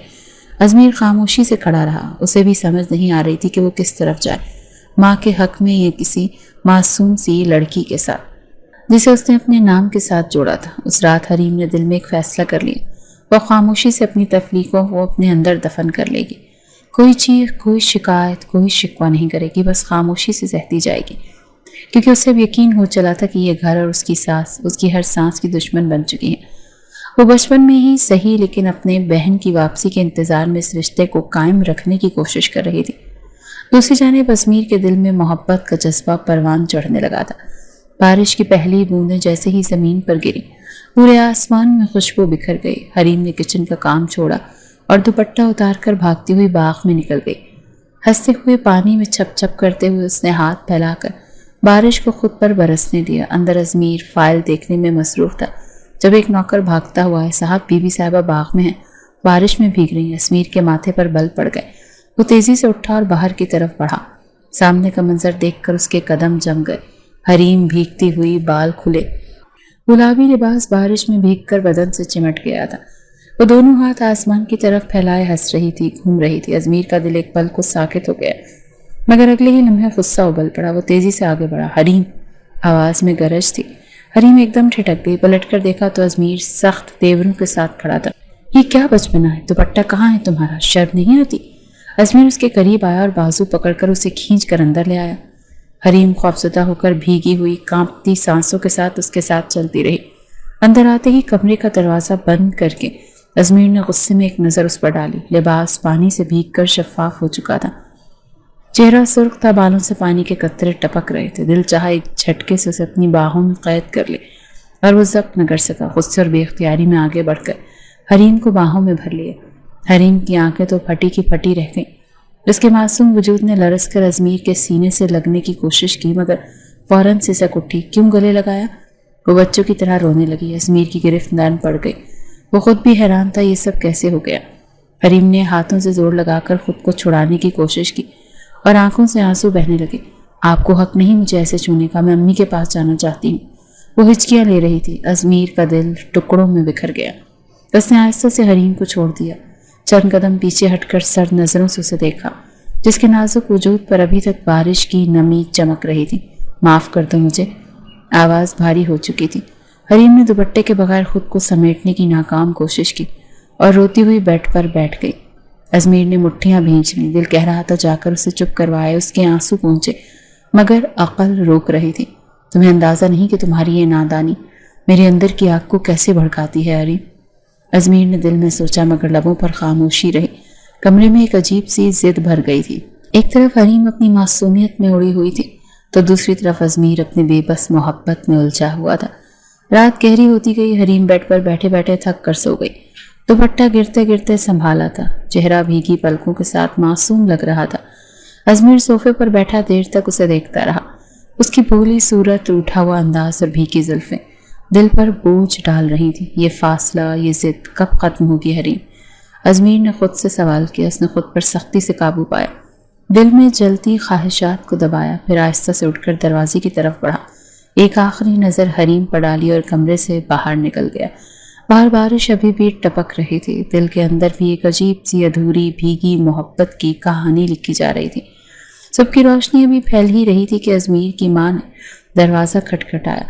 ازمیر خاموشی سے کھڑا رہا، اسے بھی سمجھ نہیں آ رہی تھی کہ وہ کس طرف جائے، ماں کے حق میں یا کسی معصوم سی لڑکی کے ساتھ جسے اس نے اپنے نام کے ساتھ جوڑا تھا۔ اس رات حریم نے دل میں ایک فیصلہ کر لیا، وہ خاموشی سے اپنی تفلیقوں کو اپنے اندر دفن کر لے گی۔ کوئی چیخ، کوئی شکایت، کوئی شکوہ نہیں کرے گی، بس خاموشی سے سہتی جائے گی، کیونکہ اسے اب یقین ہو چلا تھا کہ یہ گھر اور اس کی ساس اس کی ہر سانس کی دشمن بن چکی ہیں۔ وہ بچپن میں ہی صحیح لیکن اپنے بہن کی واپسی کے انتظار میں اس رشتے کو قائم رکھنے کی کوشش کر رہی تھی۔ دوسری جانب ازمیر کے دل میں محبت کا جذبہ پروان چڑھنے لگا تھا۔ بارش کی پہلی بوندیں جیسے ہی زمین پر گری، پورے آسمان میں خوشبو بکھر گئی۔ حریم نے کچن کا کام چھوڑا اور دوپٹہ اتار کر بھاگتی ہوئی باغ میں نکل گئی۔ ہنستے ہوئے پانی میں چھپ چھپ کرتے ہوئے اس نے ہاتھ پھیلا کر بارش کو خود پر برسنے دیا۔ اندر ازمیر فائل دیکھنے میں مصروف تھا جب ایک نوکر بھاگتا ہوا ہے، صاحب بی بی صاحبہ باغ میں ہیں، بارش میں بھیگ رہی ہیں۔ ازمیر کے ماتھے پر بل پڑ گئے، وہ تیزی سے اٹھا اور باہر کی طرف بڑھا۔ سامنے کا منظر دیکھ کر اس کے قدم جم گئے۔ حریم بھیگتی ہوئی، بال کھلے، گلابی لباس بارش میں بھیگ کر بدن سے چمٹ گیا تھا۔ وہ دونوں ہاتھ آسمان کی طرف پھیلائے ہنس رہی تھی، گھوم رہی تھی۔ ازمیر کا دل ایک پل کو ساکت ہو گیا، مگر اگلے ہی لمحے غصہ ابل پڑا۔ وہ تیزی سے آگے بڑھا۔ حریم، آواز میں گرج تھی۔ حریم ایک دم ٹھٹک گئی، پلٹ کر دیکھا تو ازمیر سخت تیوروں کے ساتھ کھڑا تھا۔ یہ کیا بچپنا ہے، دوپٹہ کہاں ہے تمہارا، شرم نہیں آتی؟ ازمیر اس کے قریب آیا اور بازو پکڑ کر اسے کھینچ کر اندر لے آیا۔ حریم خوفزدہ ہو کر بھیگی ہوئی کانپتی سانسوں کے ساتھ اس کے ساتھ چلتی رہی۔ اندر آتے ہی کمرے کا دروازہ بند کر کے ازمیر نے غصے میں ایک نظر اس پر ڈالی۔ لباس پانی سے بھیگ کر شفاف ہو چکا تھا، چہرہ سرخ تھا، بالوں سے پانی کے قطرے ٹپک رہے تھے۔ دل چاہا ایک جھٹکے سے اسے اپنی باہوں میں قید کر لے، اور وہ ضبط نہ کر سکا۔ غصے اور بے اختیاری میں آگے بڑھ کر حریم کو باہوں میں بھر لیا۔ حریم کی آنکھیں تو پھٹی کی پھٹی رہ گئیں۔ اس کے معصوم وجود نے لرز کر ازمیر کے سینے سے لگنے کی کوشش کی، مگر فوراً سسک اٹھی۔ کیوں گلے لگایا؟ وہ بچوں کی طرح رونے لگی۔ ازمیر کی گرفت نرم پڑ گئی۔ وہ خود بھی حیران تھا یہ سب کیسے ہو گیا۔ حریم نے ہاتھوں سے زور لگا کر خود کو چھڑانے کی کوشش کی اور آنکھوں سے آنسو بہنے لگے۔ آپ کو حق نہیں مجھے ایسے چھونے کا، میں امی کے پاس جانا چاہتی ہوں۔ وہ ہچکیاں لے رہی تھی۔ ازمیر کا دل ٹکڑوں میں بکھر گیا۔ اس نے آہستہ سے حریم کو چھوڑ دیا، چند قدم پیچھے ہٹ کر سرد نظروں سے اسے دیکھا، جس کے نازک وجود پر ابھی تک بارش کی نمی چمک رہی تھی۔ معاف کر دو مجھے۔ آواز بھاری ہو چکی تھی۔ حریم نے دوپٹے کے بغیر خود کو سمیٹنے کی ناکام کوشش کی اور روتی ہوئی بیڈ پر بیٹھ گئی۔ ازمیر نے مٹھیاں بھینچ لیں، دل کہہ رہا تھا جا کر اسے چپ کروائے، اس کے آنسو پہنچے، مگر عقل روک رہی تھی۔ تمہیں اندازہ نہیں کہ تمہاری یہ نادانی میرے اندر کی آگ کو کیسے بھڑکاتی ہے حریم۔ ازمیر نے دل میں سوچا، مگر لبوں پر خاموشی رہی۔ کمرے میں ایک عجیب سی ضد بھر گئی تھی۔ ایک طرف حریم اپنی معصومیت میں اڑی ہوئی تھی تو دوسری طرف ازمیر اپنے بے بس محبت میں الجھا ہوا تھا۔ رات گہری ہوتی گئی۔ حریم بیڈ پر بیٹھے بیٹھے تھک کر سو گئی۔ دوپٹہ گرتے گرتے سنبھالا تھا، چہرہ بھیگی پلکوں کے ساتھ معصوم لگ رہا تھا۔ ازمیر صوفے پر بیٹھا دیر تک اسے دیکھتا رہا۔ اس کی بھولی صورت، روٹھا ہوا انداز اور بھیگی زلفیں دل پر بوجھ ڈال رہی تھی۔ یہ فاصلہ، یہ ضد کب ختم ہوگی حریم؟ ازمیر نے خود سے سوال کیا۔ اس نے خود پر سختی سے قابو پایا، دل میں جلتی خواہشات کو دبایا، پھر آہستہ سے اٹھ کر دروازے کی طرف بڑھا، ایک آخری نظر حریم پر ڈالی اور کمرے سے باہر نکل گیا۔ باہر بارش ابھی بھی ٹپک رہی تھی۔ دل کے اندر بھی ایک عجیب سی ادھوری بھیگی محبت کی کہانی لکھی جا رہی تھی۔ صبح کی روشنی ابھی پھیل ہی رہی تھی کہ ازمیر کی ماں نے دروازہ کھٹکھٹایا۔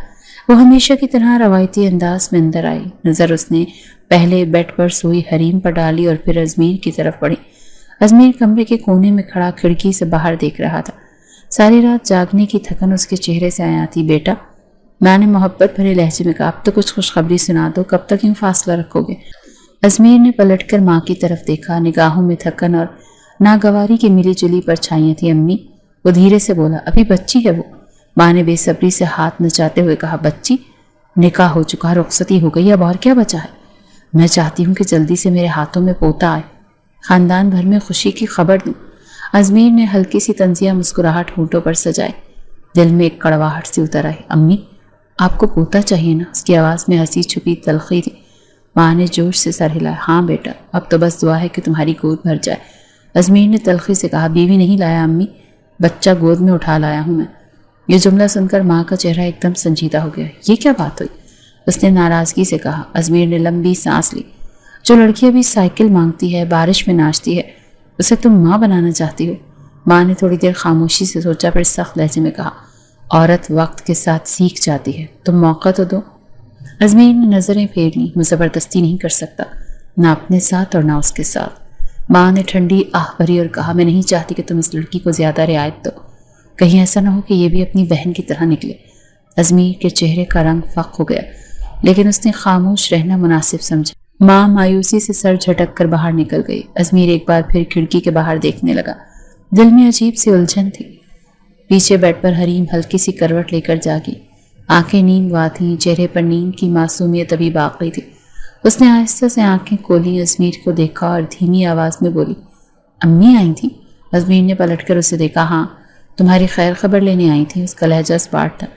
وہ ہمیشہ کی طرح روایتی انداز میں اندر آئی۔ نظر اس نے پہلے بیڈ پر سوئی حریم پر ڈالی اور پھر ازمیر کی طرف بڑھی۔ ازمیر کمرے کے کونے میں کھڑا کھڑکی سے باہر دیکھ رہا تھا۔ ساری رات جاگنے کی تھکن اس کے چہرے سے آیا تھی۔ بیٹا، میں نے محبت بھرے لہجے میں کہا، اب تو کچھ خوشخبری سنا دو، کب تک یوں فاصلہ رکھو گے؟ ازمیر نے پلٹ کر ماں کی طرف دیکھا، نگاہوں میں تھکن اور ناگواری کی ملی جلی پرچھائیاں تھیں۔ امی، وہ دھیرے سے بولا، ابھی بچی ہے وہ؟ ماں نے بے صبری سے ہاتھ نچاتے ہوئے کہا، بچی؟ نکاح ہو چکا، رخصتی ہو گئی، اب اور کیا بچا ہے؟ میں چاہتی ہوں کہ جلدی سے میرے ہاتھوں میں پوتا آئے، خاندان بھر میں خوشی کی خبر دوں۔ ازمیر نے ہلکی سی طنزیہ مسکراہٹ ہونٹوں پر سجائی۔ دل میں ایک کڑواہٹ سی اتر آئی۔ امی، آپ کو پوتا چاہیے نا؟ اس کی آواز میں ہنسی چھپی تلخی تھی۔ ماں نے جوش سے سر ہلایا۔ ہاں بیٹا، اب تو بس دعا ہے کہ تمہاری گود بھر جائے۔ ازمیر نے تلخی سے کہا، بیوی نہیں لایا امی، بچہ گود میں اٹھا لایا ہوں میں۔ یہ جملہ سن کر ماں کا چہرہ ایک دم سنجیدہ ہو گیا۔ یہ کیا بات ہوئی؟ اس نے ناراضگی سے کہا۔ ازمیر نے لمبی سانس لی۔ جو لڑکی ابھی سائیکل مانگتی ہے، بارش میں ناچتی ہے، اسے تم ماں بنانا چاہتی ہو؟ ماں نے تھوڑی دیر خاموشی سے سوچا، پھر سخت لہجے میں کہا، عورت وقت کے ساتھ سیکھ جاتی ہے، تم موقع تو دو۔ ازمیر نے نظریں پھیر لیں۔ میں زبردستی نہیں کر سکتا، نہ اپنے ساتھ اور نہ اس کے ساتھ۔ ماں نے ٹھنڈی آہ بھری اور کہا، میں نہیں چاہتی کہ تم اس لڑکی کو زیادہ رعایت دو، کہیں ایسا نہ ہو کہ یہ بھی اپنی بہن کی طرح نکلے۔ ازمیر کے چہرے کا رنگ فق ہو گیا، لیکن اس نے خاموش رہنا مناسب سمجھا۔ ماں مایوسی سے سر جھٹک کر باہر نکل گئی۔ ازمیر ایک بار پھر کھڑکی کے باہر دیکھنے لگا۔ دل میں عجیب سی الجھن تھی۔ پیچھے بیڈ پر حریم ہلکی سی کروٹ لے کر جاگی، آنکھیں نیم وا تھیں، چہرے پر نیند کی معصومیت ابھی باقی تھی۔ اس نے آہستہ سے آنکھیں کھولی، ازمیر کو دیکھا اور دھیمی آواز میں بولی، امی آئی تھی؟ ازمیر نے پلٹ کر اسے دیکھا۔ ہاں، تمہاری خیر خبر لینے آئی تھی۔ اس کا لہجہ اسپاٹ تھا۔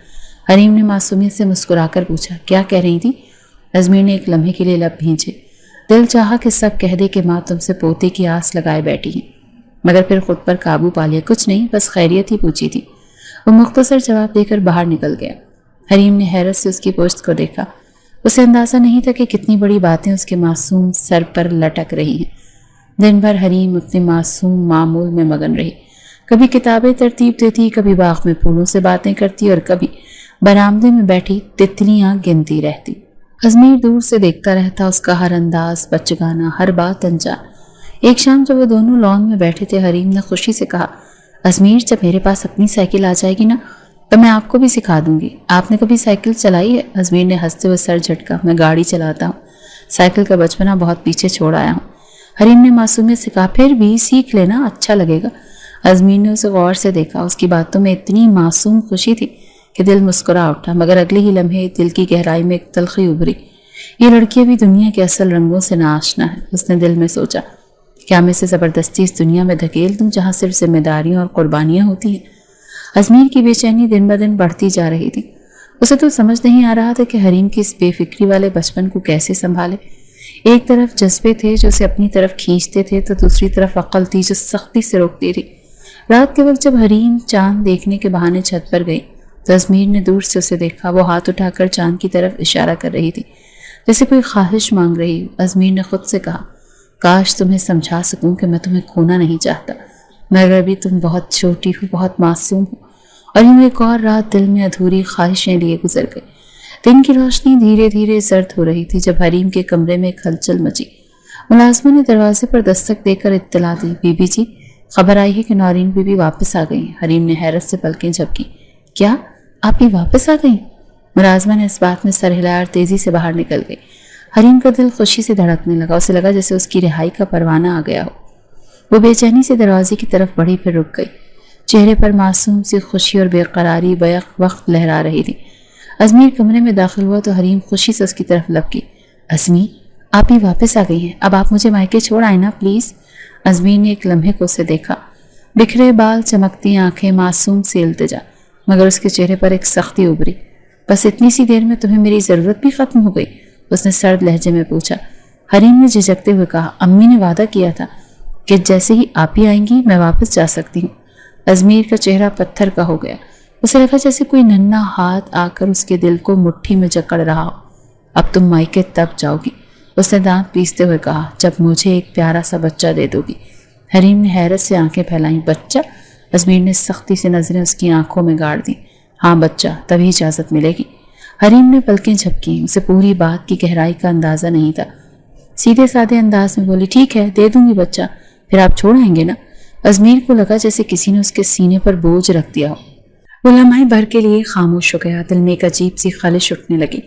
حریم نے معصومیت سے مسکرا کر پوچھا، کیا کہہ رہی تھی؟ ازمیر نے ایک لمحے کے لیے لب بھینچے۔ دل چاہا کہ سب کہہ دے کہ ماں تم سے پوتے کی آس لگائے بیٹھی ہیں، مگر پھر خود پر قابو پا لیا۔ کچھ نہیں، بس خیریت ہی پوچھی تھی۔ وہ مختصر جواب دے کر باہر نکل گیا۔ حریم نے حیرت سے اس کی پوشت کو دیکھا۔ اسے اندازہ نہیں تھا کہ کتنی بڑی باتیں اس کے معصوم سر پر لٹک رہی ہیں۔ دن بھر حریم اپنے معصوم معمول میں مگن رہی۔ کبھی کتابیں ترتیب دیتی، کبھی باغ میں پھولوں سے باتیں کرتی اور کبھی برآمدے میں بیٹھی تتلیاں گنتی رہتی۔ ازمیر دور سے دیکھتا رہتا، اس کا ہر انداز، بچگانہ، ہر بات انجان۔ ایک شام جب وہ دونوں لان میں بیٹھے تھے، حریم نے خوشی سے کہا، ازمیر، جب میرے پاس اپنی سائیکل آ جائے گی نا تو میں آپ کو بھی سکھا دوں گی۔ آپ نے کبھی سائیکل چلائی ہے؟ ازمیر نے ہنستے ہوئے سر جھٹکا۔ میں گاڑی چلاتا ہوں، سائیکل کا بچپنا بہت پیچھے چھوڑ آیا ہوں۔ حریم نے معصومیت سے کہا، پھر بھی سیکھ لینا، اچھا لگے گا۔ ازمیر نے اسے غور سے دیکھا۔ اس کی باتوں میں اتنی معصوم خوشی تھی کہ دل مسکرا اٹھا، مگر اگلے ہی لمحے دل کی گہرائی میں ایک تلخی ابھری۔ یہ لڑکی ابھی دنیا کے اصل رنگوں سے ناآشنا ہے۔ اس نے دل میں سوچا، کیا میں اسے زبردستی اس دنیا میں دھکیل دوں جہاں صرف ذمہ داریاں اور قربانیاں ہوتی ہیں؟ ازمیر کی بے چینی دن بدن بڑھتی جا رہی تھی۔ اسے تو سمجھ نہیں آ رہا تھا کہ حریم کی اس بے فکری والے بچپن کو کیسے سنبھالے۔ ایک طرف جذبے تھے جو اسے اپنی طرف کھینچتے تھے تو دوسری طرف عقل تھی جو سختی سے روکتی تھی۔ رات کے وقت جب حریم چاند دیکھنے کے بہانے چھت پر گئی تو ازمیر نے دور سے اسے دیکھا۔ وہ ہاتھ اٹھا کر چاند کی طرف اشارہ کر رہی تھی جیسے کوئی خواہش مانگ رہی ہو۔ ازمیر نے خود سے کہا، کاش تمہیں سمجھا سکوں کہ میں تمہیں کھونا نہیں چاہتا، مگر ابھی تم بہت چھوٹی ہو، بہت معصوم ہو۔ اور یوں ایک اور رات دل میں ادھوری خواہشیں لیے گزر گئی۔ دن کی روشنی دھیرے دھیرے زرد ہو رہی تھی جب حریم کے کمرے میں ایک ہلچل مچی۔ ملازمہ نے دروازے پر دستک دے کر اطلاع دی، بی بی جی، خبر آئی ہے کہ نورین بی بی واپس آ گئی ہیں۔ حریم نے حیرت سے پلکیں جھپکیں۔ کیا آپ بھی واپس آ گئیں؟ ملازمہ نے اس بات میں سر ہلایا اور تیزی سے باہر نکل گئی۔ حریم کا دل خوشی سے دھڑکنے لگا، اسے لگا جیسے اس کی رہائی کا پروانہ آ گیا ہو۔ وہ بے چینی سے دروازے کی طرف بڑھی پھر رک گئی۔ چہرے پر معصوم سی خوشی اور بے قراری بیک وقت لہرا رہی تھی۔ ازمیر کمرے میں داخل ہوا تو حریم خوشی سے اس کی طرف لپکی۔ ازمیر، آپ بھی واپس آ گئی ہیں، اب آپ مجھے مائکے چھوڑ آئیں نا پلیز۔ ازمیر نے ایک لمحے کو اسے دیکھا، بکھرے بال، چمکتی آنکھیں، معصوم سی التجا، مگر اس کے چہرے پر ایک سختی ابھری۔ بس اتنی سی دیر میں تمہیں میری ضرورت بھی ختم ہو گئی؟ اس نے سرد لہجے میں پوچھا۔ حریم نے جھجکتے ہوئے کہا، امی نے وعدہ کیا تھا کہ جیسے ہی آپ ہی آئیں گی میں واپس جا سکتی ہوں۔ ازمیر کا چہرہ پتھر کا ہو گیا، اسے لگا جیسے کوئی ننھا ہاتھ آ کر اس کے دل کو مٹھی میں جکڑ رہا ہو۔ اب تم مائکے تب جاؤ گی، اس نے دانت پیستے ہوئے کہا، جب مجھے ایک پیارا سا بچہ دے دو گی۔ حریم نے حیرت سے آنکھیں پھیلائیں۔ بچہ؟ ازمیر نے سختی سے نظریں اس کی آنکھوں میں گاڑ دیں۔ ہاں بچہ، تبھی اجازت ملے گی۔ حریم نے پلکیں جھپکیں، اسے پوری بات کی گہرائی کا اندازہ نہیں تھا۔ سیدھے سادے انداز میں بولی، ٹھیک ہے، دے دوں گی بچہ، پھر آپ چھوڑ آئیں گے نا؟ ازمیر کو لگا جیسے کسی نے اس کے سینے پر بوجھ رکھ دیا ہو۔ وہ لمحے بھر کے لیے خاموش ہو گیا، دل میں ایک عجیب سی خلش اٹھنے لگی۔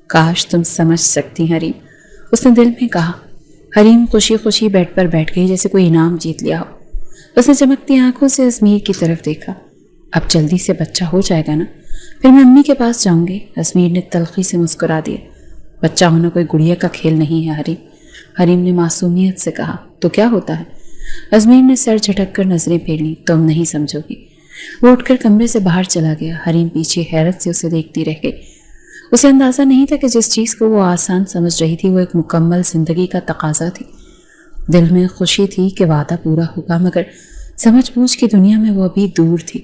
کاش تم سمجھ سکتی حریم، اس نے دل میں کہا۔ حریم خوشی خوشی بیڈ پر بیٹھ گئی جیسے کوئی انعام جیت لیا ہو۔ اس نے چمکتی آنکھوں سے ازمیر کی طرف دیکھا۔ اب جلدی سے بچہ ہو جائے گا نا، پھر میں امی کے پاس جاؤں گی۔ ازمیر نے تلخی سے مسکرا دیا۔ بچہ ہونا کوئی گڑیا کا کھیل نہیں ہے حریم، حریم نے معصومیت سے کہا۔ تو کیا ہوتا ہے؟ ازمیر نے سر جھٹک کر نظریں پھیر لیں۔ تم نہیں سمجھو گی۔ وہ اٹھ کر کمرے سے باہر چلا گیا۔ حریم پیچھے حیرت سے اسے دیکھتی رہ گئی۔ اسے اندازہ نہیں تھا کہ جس چیز کو وہ آسان سمجھ رہی تھی وہ ایک مکمل زندگی کا تقاضا تھی۔ دل میں خوشی تھی کہ وعدہ پورا ہوگا، مگر سمجھ بوجھ کی دنیا میں وہ ابھی دور تھی۔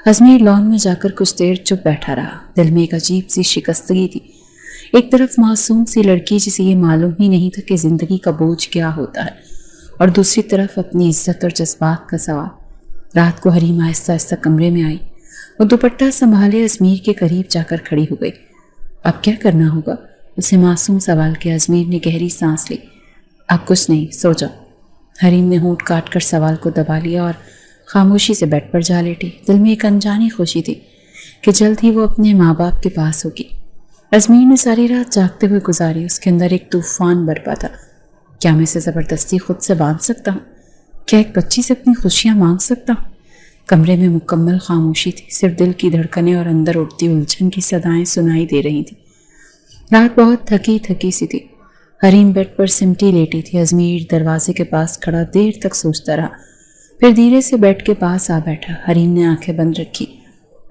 ازمیر لان میں جا کر کچھ دیر چپ بیٹھا رہا، دل میں ایک عجیب سی شکستگی تھی۔ ایک طرف معصوم سی لڑکی جسے یہ معلوم ہی نہیں تھا کہ زندگی کا بوجھ کیا ہوتا ہے، اور دوسری طرف اپنی عزت اور جذبات کا سوال۔ رات کو حریم آہستہ آہستہ کمرے میں آئی۔ وہ دوپٹہ سنبھالے ازمیر کے قریب جا کر کھڑی ہو گئی۔ اب کیا کرنا ہوگا؟ اسے معصوم سوال کیا۔ ازمیر نے گہری سانس لی۔ اب کچھ نہیں، سو جاؤ۔ حریم نے ہونٹ کاٹ کر سوال کو دبا لیا اور خاموشی سے بیڈ پر جا لیٹی۔ دل میں ایک انجانی خوشی تھی کہ جلد ہی وہ اپنے ماں باپ کے پاس ہوگی۔ ازمیر نے ساری رات جاگتے ہوئے گزاری، اس کے اندر ایک طوفان برپا تھا۔ کیا میں اسے زبردستی خود سے باندھ سکتا ہوں؟ کیا ایک بچی سے اپنی خوشیاں مانگ سکتا ہوں؟ کمرے میں مکمل خاموشی تھی، صرف دل کی دھڑکنیں اور اندر اٹھتی الجھن کی صدائیں سنائی دے رہی تھیں۔ رات بہت تھکی تھکی سی تھی۔ حریم بیڈ پر سمٹی لیٹی تھی۔ ازمیر دروازے کے پاس کھڑا دیر تک سوچتا رہا، پھر دھیرے سے بیڈ کے پاس آ بیٹھا۔ حریم نے آنکھیں بند رکھی،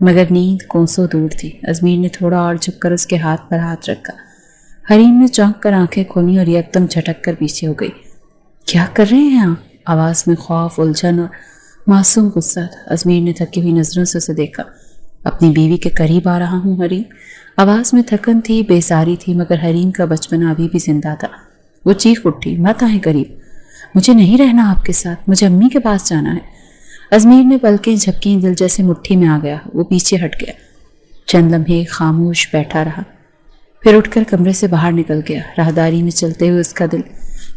مگر نیند کونسوں دور تھی۔ ازمیر نے تھوڑا اور جھک کر اس کے ہاتھ پر ہاتھ رکھا۔ حریم نے چونک کر آنکھیں کھولی اور یکدم جھٹک کر پیچھے ہو گئی۔ کیا کر رہے ہیں آپ؟ آواز میں خوف، الجھن اور معصوم غصہ تھا۔ ازمیر نے تھکی ہوئی نظروں سے اسے دیکھا۔ اپنی بیوی کے قریب آ رہا ہوں حریم۔ آواز میں تھکن تھی، بیزاری تھی، مگر حریم کا بچپنا ابھی بھی زندہ تھا۔ وہ چیخ اٹھی، مت آئیں قریب، مجھے نہیں رہنا آپ کے ساتھ، مجھے امی کے پاس جانا ہے۔ ازمیر نے پلکیں جھپکیں، دل جیسے مٹھی میں آ گیا۔ وہ پیچھے ہٹ گیا، چند لمحے خاموش بیٹھا رہا، پھر اٹھ کر کمرے سے باہر نکل گیا۔ راہداری میں چلتے ہوئے اس کا دل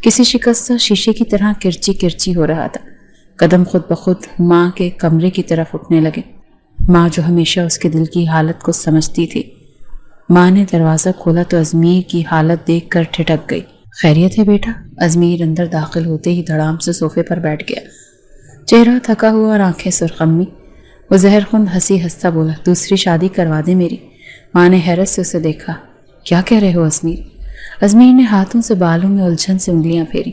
کسی شکستہ شیشے کی طرح کرچی کرچی ہو رہا تھا۔ قدم خود بخود ماں کے کمرے کی طرف اٹھنے لگے، ماں جو ہمیشہ اس کے دل کی حالت کو سمجھتی تھی۔ ماں نے دروازہ کھولا تو ازمیر کی حالت دیکھ کر ٹھٹک گئی۔ خیریت ہے بیٹا؟ ازمیر اندر داخل ہوتے ہی دھڑام سے صوفے پر بیٹھ گیا، چہرہ تھکا ہوا اور آنکھیں سرخمی۔ وہ زہر خوند ہنسی ہنستا بولا، دوسری شادی کروا دے میری۔ ماں نے حیرت سے اسے دیکھا۔ کیا کہہ رہے ہو ازمیر؟ ازمیر نے ہاتھوں سے بالوں میں الجھن سے انگلیاں پھیری۔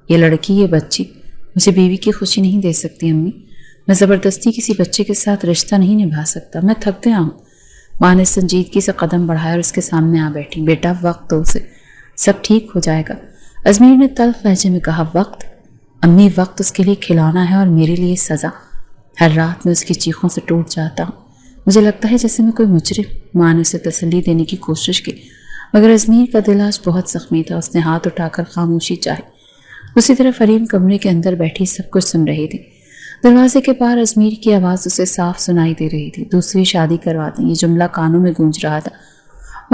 یہ لڑکی، یہ بچی مجھے بیوی کی خوشی نہیں دے سکتی امی، میں زبردستی کسی بچے کے ساتھ رشتہ نہیں نبھا سکتا، میں تھک گیا ہوں۔ ماں نے سنجیدگی سے قدم بڑھایا اور اس کے سامنے آ بیٹھی۔ بیٹا وقت دو اسے، سب ٹھیک ہو جائے گا۔ ازمیر نے تلخ لہجے میں کہا، وقت؟ امی، وقت اس کے لیے کھلونا ہے اور میرے لیے سزا۔ ہر رات میں اس کی چیخوں سے ٹوٹ جاتا ہوں، مجھے لگتا ہے جیسے میں کوئی مجرم۔ ماں نے اسے تسلی دینے کی کوشش کی، مگر ازمیر کا دل آج بہت زخمی تھا۔ اس نے ہاتھ اٹھا کر خاموشی چاہی۔ دوسری طرف حریم کمرے کے اندر بیٹھی سب کچھ سن رہی تھی۔ دروازے کے پار ازمیر کی آواز اسے صاف سنائی دے رہی تھی، دوسری شادی کروا دیں، یہ جملہ کانوں میں گونج رہا تھا،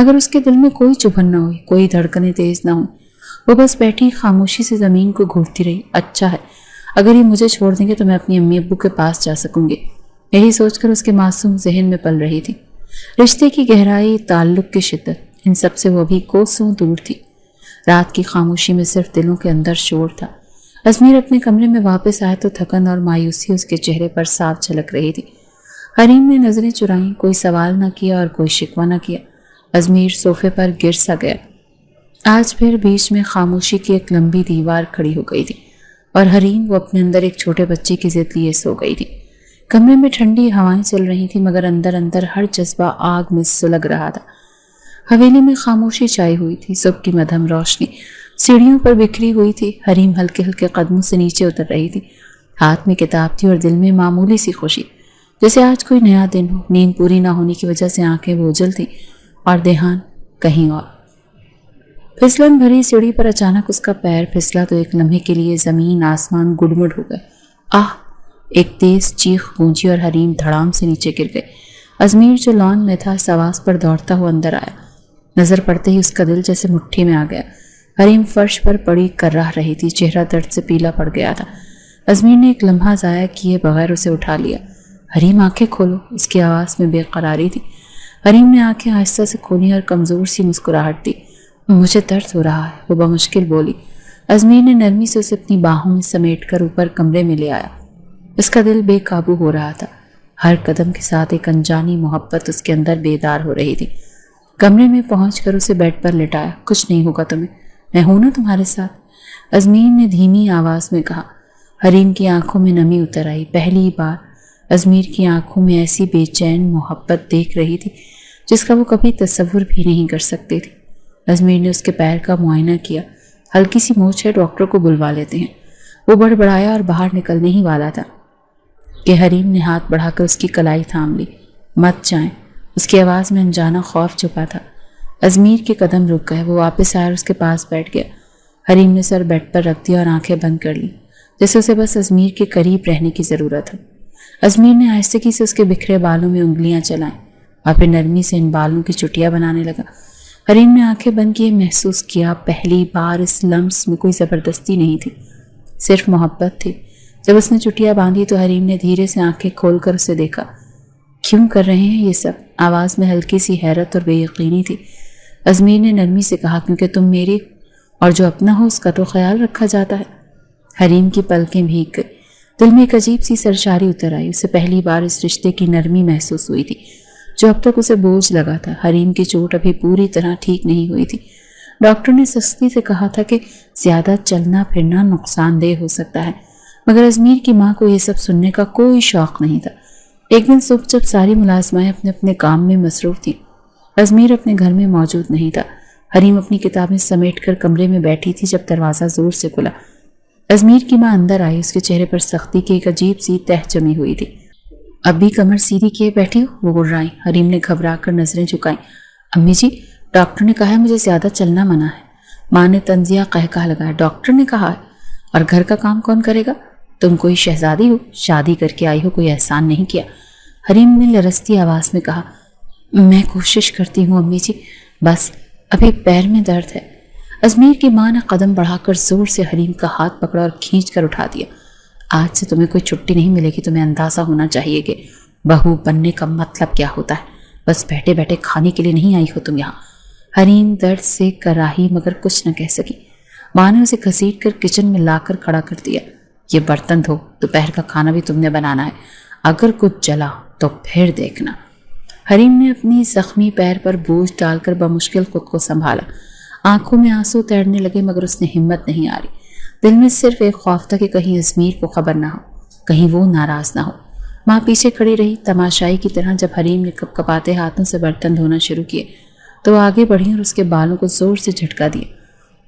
مگر اس کے دل میں کوئی چبھن نہ ہوئی، کوئی دھڑکنیں تیز نہ ہوئی۔ وہ بس بیٹھی خاموشی سے زمین کو گھورتی رہی۔ اچھا ہے، اگر یہ مجھے چھوڑ دیں گے تو میں اپنی امی ابو کے پاس جا سکوں گی، یہی سوچ کر اس کے معصوم ذہن میں پل رہی تھی۔ رشتے کی گہرائی، تعلق کی شدت، ان سب سے وہ بھی کوسوں دور تھی۔ رات کی خاموشی میں صرف دلوں کے اندر شور تھا۔ ازمیر اپنے کمرے میں واپس آئے تو تھکن اور مایوسی اس کے چہرے پر صاف جھلک رہی تھی۔ حریم نے نظریں چرائیں، کوئی سوال نہ کیا اور کوئی شکوہ نہ کیا۔ ازمیر صوفے پر گر سا گیا۔ آج پھر بیچ میں خاموشی کی ایک لمبی دیوار کھڑی ہو گئی تھی اور حریم وہ اپنے اندر ایک چھوٹے بچے کی ضد لیے سو گئی تھی۔ کمرے میں ٹھنڈی ہوائیں چل رہی تھیں، مگر اندر اندر ہر جذبہ آگ میں سلگ رہا تھا۔ حویلی میں خاموشی چھائی ہوئی تھی، صبح کی مدھم روشنی سیڑھیوں پر بکھری ہوئی تھی۔ حریم ہلکے ہلکے قدموں سے نیچے اتر رہی تھی، ہاتھ میں کتاب تھی اور دل میں معمولی سی خوشی، جیسے آج کوئی نیا دن ہو۔ نیند پوری نہ ہونے کی وجہ سے آنکھیں بوجھل تھیں اور دھیان کہیں اور۔ پھسلن بھری سیڑھی پر اچانک اس کا پیر پھسلا تو ایک لمحے کے لیے زمین آسمان گڑمڑ ہو گئے۔ آہ! ایک تیز چیخ گونجی اور حریم دھڑام سے نیچے گر گئے۔ ازمیر جو لان میں تھا سواس پر دوڑتا ہوا اندر آیا۔ نظر پڑتے ہی اس کا دل جیسے مٹھی میں آ گیا۔ حریم فرش پر پڑی کرراہ رہی تھی، چہرہ درد سے پیلا پڑ گیا تھا۔ ازمیر نے ایک لمحہ ضائع کیے بغیر اسے اٹھا لیا۔ حریم، آنکھیں کھولو، اس کی آواز میں بے قراری تھی۔ حریم نے آنکھیں آہستہ سے کھولی اور کمزور سی مسکراہٹ دی۔ مجھے درد ہو رہا ہے، وہ بمشکل بولی۔ ازمیر نے نرمی سے اسے اپنی باہوں میں سمیٹ کر اوپر کمرے میں لے آیا۔ اس کا دل بے قابو ہو رہا تھا، ہر قدم کے ساتھ ایک انجانی محبت اس کے اندر بیدار ہو رہی تھی۔ کمرے میں پہنچ کر اسے بیڈ پر لٹایا۔ کچھ نہیں ہوگا تمہیں، میں ہوں نا تمہارے ساتھ، ازمیر نے دھیمی آواز میں کہا۔ حریم کی آنکھوں میں نمی اتر آئی۔ پہلی بار ازمیر کی آنکھوں میں ایسی بے چین محبت دیکھ رہی تھی جس کا وہ کبھی تصور بھی نہیں کر سکتی تھی۔ ازمیر نے اس کے پیر کا معائنہ کیا۔ ہلکی سی موچ ہے، ڈاکٹر کو بلوا لیتے ہیں، وہ بڑبڑایا اور باہر نکلنے ہی والا تھا کہ حریم نے ہاتھ بڑھا کر اس کی کلائی تھام لی۔ مت جائیں، اس کی آواز میں انجانا خوف چھپا تھا۔ ازمیر کے قدم رک گئے، وہ واپس آیا اور اس کے پاس بیٹھ گیا۔ حریم نے سر بیڈ پر رکھ دیا اور آنکھیں بند کر لی، جیسے اسے بس ازمیر کے قریب رہنے کی ضرورت ہے۔ ازمیر نے آہستگی سے اس کے بکھرے بالوں میں انگلیاں چلائیں اور پھر نرمی سے ان بالوں کی چٹیاں بنانے لگا۔ حریم نے آنکھیں بند کیے محسوس کیا پہلی بار اس لمس میں کوئی زبردستی نہیں تھی، صرف محبت تھی۔ جب اس نے چٹیاں باندھی تو حریم نے دھیرے سے آنکھیں کھول کر اسے دیکھا۔ کیوں کر رہے ہیں یہ سب؟ آواز میں ہلکی سی حیرت اور بے یقینی تھی۔ ازمیر نے نرمی سے کہا، کیونکہ تم میری اور جو اپنا ہو اس کا تو خیال رکھا جاتا ہے۔ حریم کی پلکیں بھیگ گئی، دل میں ایک عجیب سی سرشاری اتر آئی۔ اسے پہلی بار اس رشتے کی نرمی محسوس ہوئی تھی جو اب تک اسے بوجھ لگا تھا۔ حریم کی چوٹ ابھی پوری طرح ٹھیک نہیں ہوئی تھی۔ ڈاکٹر نے سختی سے کہا تھا کہ زیادہ چلنا پھرنا نقصان دہ ہو سکتا ہے، مگر ازمیر کی ماں کو یہ سب سننے کا کوئی شوق نہیں تھا۔ ایک دن صبح جب ساری ملازمائیں اپنے اپنے کام میں مصروف تھیں، ازمیر اپنے گھر میں موجود نہیں تھا۔ حریم اپنی کتابیں سمیٹ کر کمرے میں بیٹھی تھی جب دروازہ زور سے کھلا۔ ازمیر کی ماں اندر آئی، اس کے چہرے پر سختی کی ایک عجیب سی تہ جمی ہوئی تھی۔ اب بھی کمر سیدھی کیے بیٹھی ہو؟ وہ گڑرائیں۔ حریم نے گھبرا کر نظریں جھکائیں۔ امی جی، ڈاکٹر نے کہا ہے مجھے زیادہ چلنا منع ہے۔ ماں نے طنزیہ قہقہ لگایا۔ ڈاکٹر نے کہا ہے؟ اور گھر کا کام کون کرے گا؟ تم کوئی شہزادی ہو، شادی کر کے آئی ہو، کوئی احسان نہیں کیا۔ حریم نے لرزتی آواز میں کہا۔ میں کوشش کرتی ہوں امی جی، بس ابھی پیر میں درد ہے۔ ازمیر کی ماں نے قدم بڑھا کر زور سے حریم کا ہاتھ پکڑا اور کھینچ کر اٹھا دیا۔ آج سے تمہیں کوئی چھٹی نہیں ملے گی، تمہیں اندازہ ہونا چاہیے کہ بہو بننے کا مطلب کیا ہوتا ہے۔ بس بیٹھے بیٹھے کھانے کے لیے نہیں آئی ہو تم یہاں۔ حریم درد سے کراہی مگر کچھ نہ کہہ سکی۔ ماں نے اسے گھسیٹ کر کچن میں لا کر کھڑا کر دیا۔ یہ برتن دھو، دوپہر کا کھانا بھی تم نے بنانا ہے، اگر کچھ جلا تو پھر دیکھنا۔ حریم نے اپنی زخمی پیر پر بوجھ ڈال کر بمشکل خود کو سنبھالا۔ آنکھوں میں آنسو تیرنے لگے مگر اس نے ہمت نہیں آ رہی۔ دل میں صرف ایک خوف تھا کہ کہیں ازمیر کو خبر نہ ہو، کہیں وہ ناراض نہ ہو۔ ماں پیچھے کھڑی رہی تماشائی کی طرح۔ جب حریم نے کپ کپاتے ہاتھوں سے برتن دھونا شروع کیے تو وہ آگے بڑھی اور اس کے بالوں کو زور سے جھٹکا دیا۔